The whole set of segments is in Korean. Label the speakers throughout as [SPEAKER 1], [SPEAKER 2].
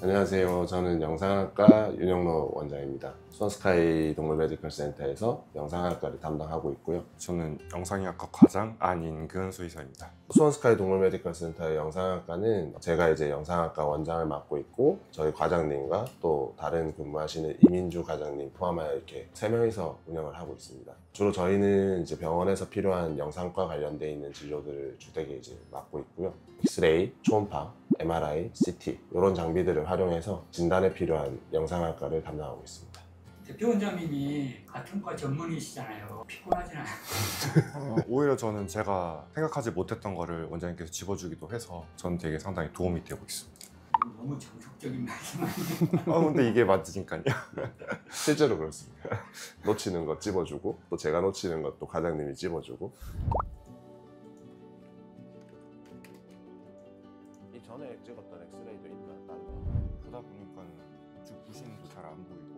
[SPEAKER 1] 안녕하세요. 저는 영상학과 윤영로 원장입니다. 수원스카이 동물 메디컬 센터에서 영상학과를 담당하고 있고요.
[SPEAKER 2] 저는 영상의학과 과장 안인근 수의사입니다.
[SPEAKER 1] 수원스카이 동물 메디컬 센터의 영상학과는 제가 이제 영상학과 원장을 맡고 있고 저희 과장님과 또 다른 근무하시는 이민주 과장님 포함하여 이렇게 3명이서 운영을 하고 있습니다. 주로 저희는 이제 병원에서 필요한 영상과 관련되어 있는 진료들을 주되게 이제 맡고 있고요. 엑스레이, 초음파, MRI, CT 이런 장비들을 활용해서 진단에 필요한 영상학과를 담당하고 있습니다.
[SPEAKER 3] 대표 원장님이 가슴과 전문이시잖아요. 피곤하진 않아요?
[SPEAKER 2] 오히려 저는 제가 생각하지 못했던 거를 원장님께서 집어주기도 해서 저는 되게 상당히 도움이 되고 있습니다.
[SPEAKER 3] 너무 정석적인 말씀 아니에요?
[SPEAKER 2] 근데 이게 맞으니까요.
[SPEAKER 1] 실제로 그렇습니다. 놓치는 거 찝어주고 또 제가 놓치는 것도 과장님이 찝어주고. 이 전에 찍었던 엑스레이도 있나? 다른 거?
[SPEAKER 2] 보다 보니까 쭉 부신도 잘 안 보이고.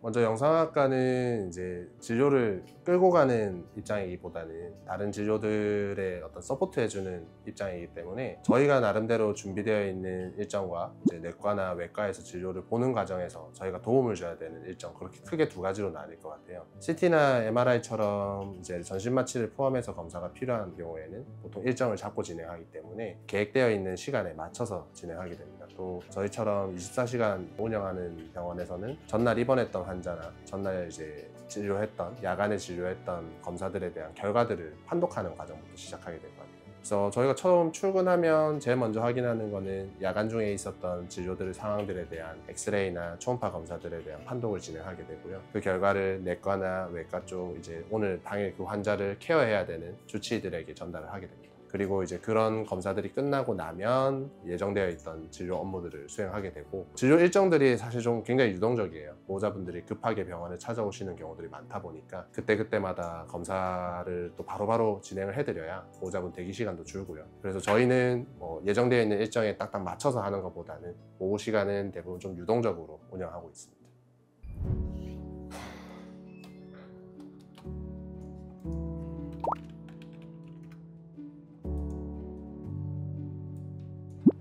[SPEAKER 1] 먼저 영상학과는 이제 진료를 끌고 가는 입장이기보다는 다른 진료들의 어떤 서포트 해주는 입장이기 때문에 저희가 나름대로 준비되어 있는 일정과 이제 내과나 외과에서 진료를 보는 과정에서 저희가 도움을 줘야 되는 일정, 그렇게 크게 두 가지로 나뉠 것 같아요. CT나 MRI처럼 이제 전신 마취를 포함해서 검사가 필요한 경우에는 보통 일정을 잡고 진행하기 때문에 계획되어 있는 시간에 맞춰서 진행하게 됩니다. 또 저희처럼 24시간 운영하는 병원에서는 전날 입원했던 환자나 전날 이제 진료했던, 야간에 진료했던 검사들에 대한 결과들을 판독하는 과정부터 시작하게 될 것 같아요. 그래서 저희가 처음 출근하면 제일 먼저 확인하는 거는 야간 중에 있었던 진료들 상황들에 대한 엑스레이나 초음파 검사들에 대한 판독을 진행하게 되고요. 그 결과를 내과나 외과 쪽 이제 오늘 당일 그 환자를 케어해야 되는 주치의들에게 전달을 하게 됩니다. 그리고 이제 그런 검사들이 끝나고 나면 예정되어 있던 진료 업무들을 수행하게 되고, 진료 일정들이 사실 좀 굉장히 유동적이에요. 보호자분들이 급하게 병원에 찾아오시는 경우들이 많다 보니까 그때그때마다 검사를 또 바로바로 진행을 해드려야 보호자분 대기 시간도 줄고요. 그래서 저희는 예정되어 있는 일정에 딱딱 맞춰서 하는 것보다는 오후 시간은 대부분 좀 유동적으로 운영하고 있습니다.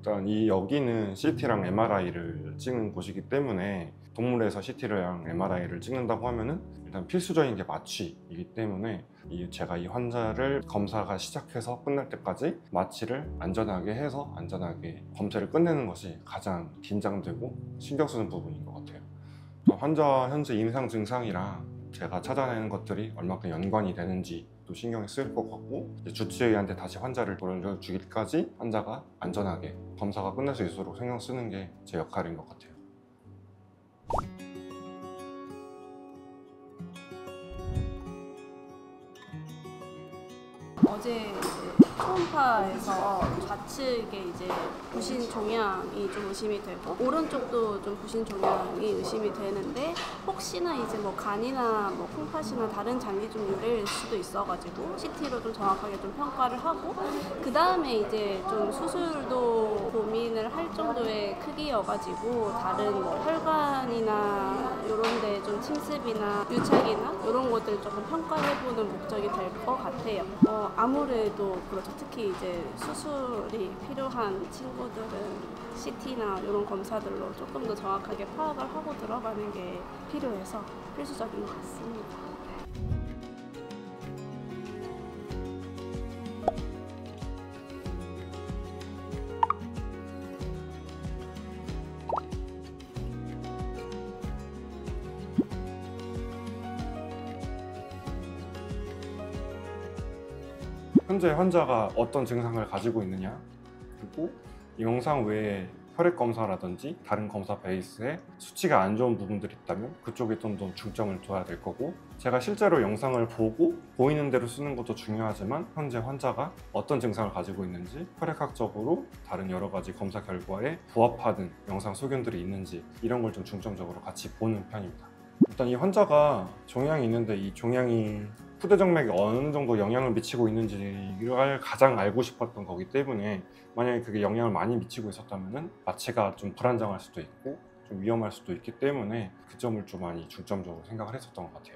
[SPEAKER 2] 일단 여기는 CT랑 MRI를 찍는 곳이기 때문에 동물에서 CT랑 MRI를 찍는다고 하면은 일단 필수적인 게 마취이기 때문에 제가 이 환자를 검사가 시작해서 끝날 때까지 마취를 안전하게 해서 안전하게 검사를 끝내는 것이 가장 긴장되고 신경 쓰는 부분인 것 같아요. 환자 현재 임상 증상이랑 제가 찾아내는 것들이 얼마큼 연관이 되는지 또 신경이 쓰일 것 같고, 주치의한테 다시 환자를 돌려주기까지 환자가 안전하게 검사가 끝날 수 있도록 신경 쓰는 게 제 역할인 것 같아요.
[SPEAKER 4] 어제 초음파에서 좌측에 이제 부신 종양이 좀 의심이 되고 오른쪽도 좀 부신 종양이 의심이 되는데, 혹시나 이제 뭐 간이나 뭐 콩팥이나 다른 장기 좀 유래일 수도 있어가지고 CT로 좀 정확하게 좀 평가를 하고, 그 다음에 이제 좀 수술도 고민을 할 정도의 크기여가지고 다른 뭐 혈관이나 이런데 좀 침습이나 유착이나 이런 것들 조금 평가해보는 목적이 될 것 같아요. 아무래도 그렇죠. 특히 이제 수술이 필요한 친구들은 CT나 이런 검사들로 조금 더 정확하게 파악을 하고 들어가는 게 필요해서 필수적인 것 같습니다.
[SPEAKER 2] 현재 환자가 어떤 증상을 가지고 있느냐, 그리고 이 영상 외에 혈액 검사라든지 다른 검사 베이스에 수치가 안 좋은 부분들이 있다면 그쪽에 좀 더 중점을 둬야 될 거고, 제가 실제로 영상을 보고 보이는 대로 쓰는 것도 중요하지만 현재 환자가 어떤 증상을 가지고 있는지, 혈액학적으로 다른 여러 가지 검사 결과에 부합하는 영상 소견들이 있는지 이런 걸 좀 중점적으로 같이 보는 편입니다. 일단 이 환자가 종양이 있는데 이 종양이 후대정맥에 어느 정도 영향을 미치고 있는지를 가장 알고 싶었던 거기 때문에, 만약에 그게 영향을 많이 미치고 있었다면 마취가 좀 불안정할 수도 있고 좀 위험할 수도 있기 때문에 그 점을 좀 많이 중점적으로 생각을 했었던 것 같아요.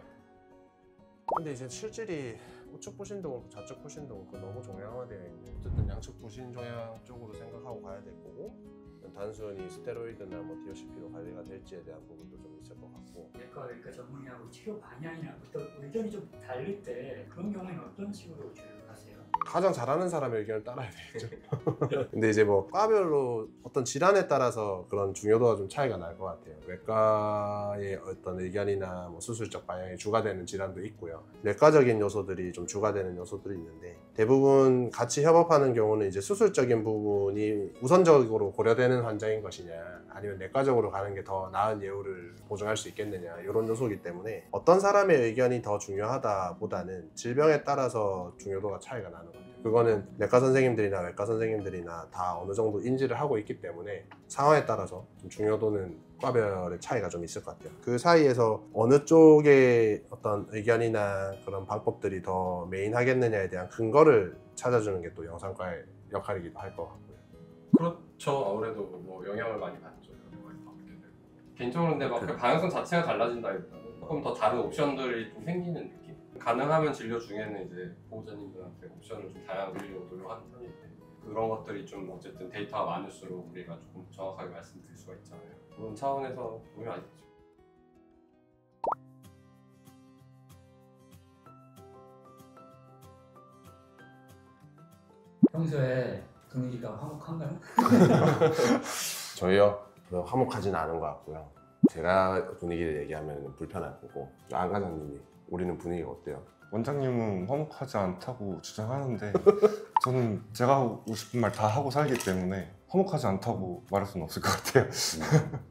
[SPEAKER 1] 근데 이제 실질이 우측 부신도 그렇고 좌측 부신도 그렇고 너무 종양화되어 있는 어쨌든 양측 부신 종양 쪽으로 생각하고 가야 될 거고 단순히 스테로이드나 뭐 DOCP로 관리가 될지에 대한 부분도 좀 있을 것 같고
[SPEAKER 3] 내과 전문의하고 치료 방향이나 어떤 의견이 좀 다를 때 그런 경우에는 어떤 식으로 조율을 하세요?
[SPEAKER 1] 가장 잘하는 사람의 의견을 따라야 되겠죠. 근데 이제 뭐 과별로 어떤 질환에 따라서 그런 중요도가 좀 차이가 날 것 같아요. 외과의 어떤 의견이나 뭐 수술적 방향이 주가 되는 질환도 있고요. 내과적인 요소들이 좀 주가 되는 요소들이 있는데 대부분 같이 협업하는 경우는 이제 수술적인 부분이 우선적으로 고려되는 환자인 것이냐 아니면 내과적으로 가는 게 더 나은 예후를 보증할 수 있겠느냐 이런 요소이기 때문에 어떤 사람의 의견이 더 중요하다 보다는 질병에 따라서 중요도가 차이가 나는 것 같아요. 그거는 내과 선생님들이나 외과 선생님들이나 다 어느 정도 인지를 하고 있기 때문에 상황에 따라서 좀 중요도는 과별의 차이가 좀 있을 것 같아요. 그 사이에서 어느 쪽의 어떤 의견이나 그런 방법들이 더 메인하겠느냐에 대한 근거를 찾아주는 게 또 영상과의 역할이기도 할 것 같고요.
[SPEAKER 5] 그렇죠. 아무래도 뭐 영향을 많이 받죠. 여러 가지 받게 되고. 개인적으로 근데 막 그 방향성 자체가 달라진다기보다는 조금 더 다른 옵션들이 좀 생기는 느낌. 가능하면 진료 중에는 이제 보호자님들한테 옵션을 좀 다양하게 늘리려고 노력하는 편인데 그런 것들이 좀 어쨌든 데이터가 많을수록 우리가 조금 정확하게 말씀드릴 수가 있잖아요. 그런 차원에서 도움이 많이 되죠.
[SPEAKER 3] 평소에 분위기가 화목한가요?
[SPEAKER 1] 저희요? 화목하진 않은 것 같고요. 제가 분위기를 얘기하면 불편할 거고 안 과장님이 우리는 분위기가 어때요?
[SPEAKER 2] 원장님은 화목하지 않다고 주장하는데 저는 제가 하고 싶은 말 다 하고 살기 때문에 화목하지 않다고 말할 수는 없을 것 같아요.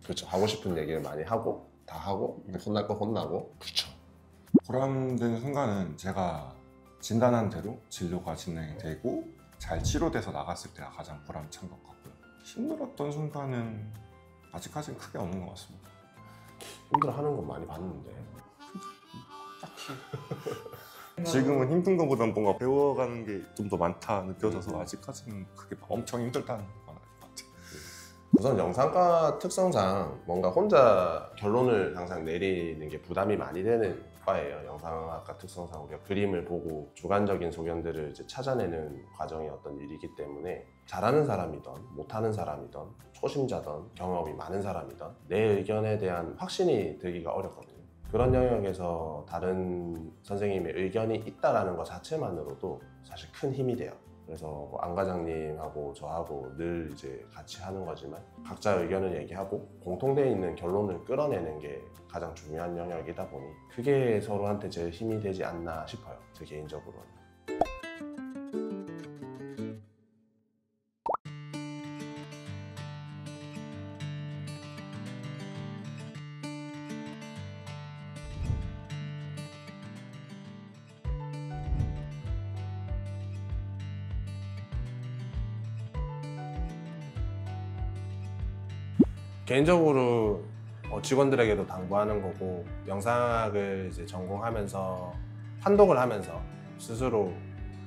[SPEAKER 1] 그렇죠. 하고 싶은 얘기를 많이 하고 다 하고 혼날 거 혼나고 그렇죠.
[SPEAKER 2] 보람되는 순간은 제가 진단한 대로 진료가 진행되고 잘 치료돼서 나갔을 때가 가장 보람찬 것 같고요. 힘들었던 순간은 아직까지는 크게 없는 것 같습니다.
[SPEAKER 1] 힘들어하는 건 많이 봤는데
[SPEAKER 2] 지금은 힘든 것보단 뭔가 배워가는 게 좀 더 많다 느껴져서 아직까지는 크게 엄청 힘들다는 건 아닌 것 같아요.
[SPEAKER 1] 우선 영상과 특성상 뭔가 혼자 결론을 항상 내리는 게 부담이 많이 되는 과예요. 영상학과 특성상 우리가 그림을 보고 주관적인 소견들을 이제 찾아내는 과정이 어떤 일이기 때문에 잘하는 사람이든 못하는 사람이든 초심자든 경험이 많은 사람이든 내 의견에 대한 확신이 들기가 어렵거든요. 그런 영역에서 다른 선생님의 의견이 있다는 것 자체만으로도 사실 큰 힘이 돼요. 그래서 뭐 안 과장님하고 저하고 늘 이제 같이 하는 거지만 각자 의견을 얘기하고 공통되어 있는 결론을 끌어내는 게 가장 중요한 영역이다 보니 그게 서로한테 제일 힘이 되지 않나 싶어요. 제 개인적으로는. 개인적으로 직원들에게도 당부하는 거고 영상학을 이제 전공하면서 판독을 하면서 스스로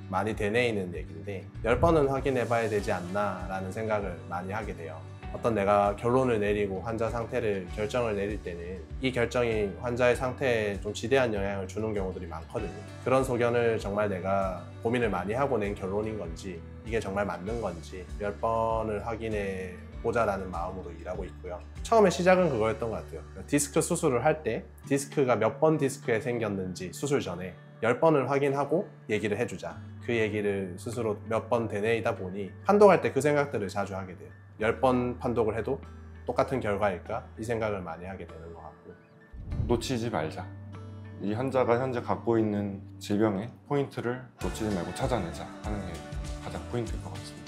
[SPEAKER 1] 많이 되뇌이는 얘기인데 10번은 확인해 봐야 되지 않나 라는 생각을 많이 하게 돼요. 어떤 내가 결론을 내리고 환자 상태를 결정을 내릴 때는 이 결정이 환자의 상태에 좀 지대한 영향을 주는 경우들이 많거든요. 그런 소견을 정말 내가 고민을 많이 하고 낸 결론인 건지 이게 정말 맞는 건지 10번을 확인해 보자라는 마음으로 일하고 있고요. 처음에 시작은 그거였던 것 같아요. 디스크 수술을 할 때 디스크가 몇 번 디스크에 생겼는지 수술 전에 10번을 확인하고 얘기를 해주자. 그 얘기를 스스로 몇 번 되뇌이다 보니 판독할 때 그 생각들을 자주 하게 돼요. 10번 판독을 해도 똑같은 결과일까? 이 생각을 많이 하게 되는 것 같고.
[SPEAKER 2] 놓치지 말자. 이 환자가 현재 갖고 있는 질병의 포인트를 놓치지 말고 찾아내자 하는 게 가장 포인트일 것 같습니다.